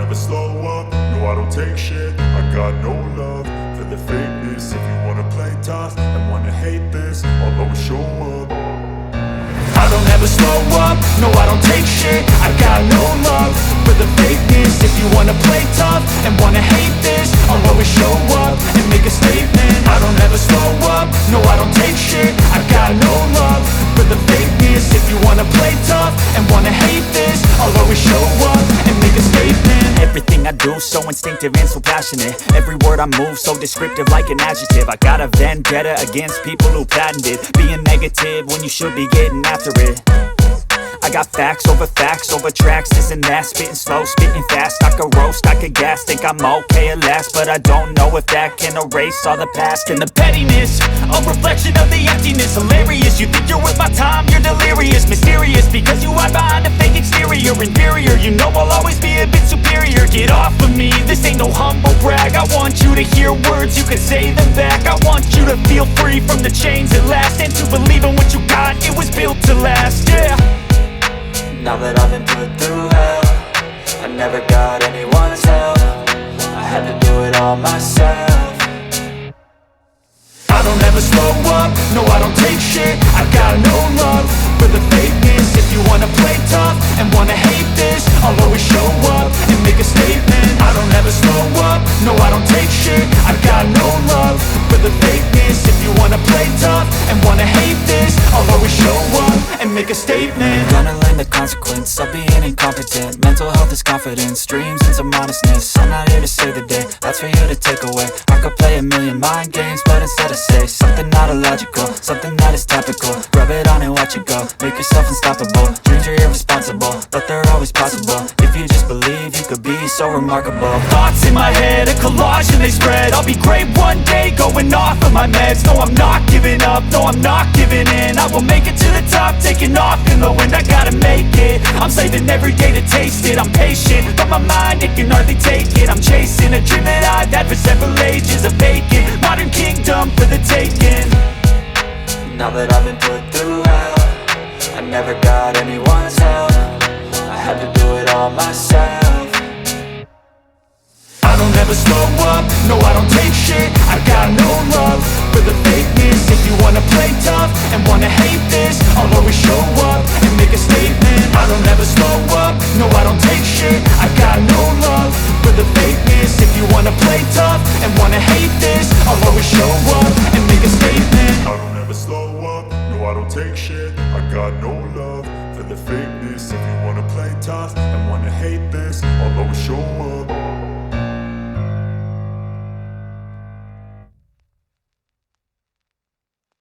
never slow up, no I don't take shit. I got no love for the fakeness. If you wanna play tough and wanna hate this, I'll always show up. I don't ever slow up, no I don't take shit. I got no love for the fakeness. If you wanna play tough and wanna hate this, I'll always show up and make a statement. I don't ever slow up, no I don't take shit. I got no love for the fakeness. If you wanna play tough and wanna hate this, I'll always show up and make a statement. Everything I do so instinctive and so passionate. Every word I move so descriptive like an adjective. I got a vendetta against people who patented being negative when you should be getting after it. I got facts over tracks, this and that. Spitting slow, spitting fast. I could roast, I could gas. Think I'm okay at last, but I don't know if that can erase all the past. And the pettiness, a reflection of the emptiness. Hilarious, you think you're worth my time, you're delirious. Mysterious, because you hide behind a fake exterior. Inferior, you know I'll always be a bit superior. Get off of me, this ain't no humble brag. I want you to hear words, you can say them back. I want you to feel free from the chains at last, and to believe in what you got, it was built to last, yeah. Now that I've been put through hell, I never got anyone's help. I had to do it all myself. I don't ever slow up, no I don't take shit. I got no love for the fakeness. If you wanna play tough and wanna hate this, I'll always show up and make a statement. I don't ever slow up, no I don't take shit. I got no love for the fakeness. If you wanna play tough and wanna hate this, I'll always show up and make a statement. Gonna learn the consequence of being incompetent. Mental health is confidence, dreams and some modestness. I'm not here to save the day, that's for you to take away. I could play a million mind games, but instead I say something not illogical, something that is topical. Rub it on and watch it go, make yourself unstoppable. Dreams are irresponsible, but they're always possible. If you just believe, you could be so remarkable. Thoughts in my head, a collage and they spread. I'll be great one day, going off of my meds. No, I'm not giving up, no, I'm not giving in. I will make it to the top, taking off in the wind. I gotta make it, I'm saving every day to taste it. I'm patient, but my mind, it can hardly take it. I'm chasing a dream that I've had for several ages. A vacant, modern kingdom for the taking. Now that I've been put through hell, I never got anyone's help. I had to do it all myself. I don't ever slow up, no I don't take shit. I got no love for the fakeness. If you wanna play tough and wanna hate this, I'll always show up and make a statement. I don't ever slow up, no I don't take shit. I got no love for the fakeness. If you wanna play tough and wanna hate this, I'll always show up and make a statement. I don't ever slow up, no I don't take shit. I got no love for the fakeness. If you wanna play tough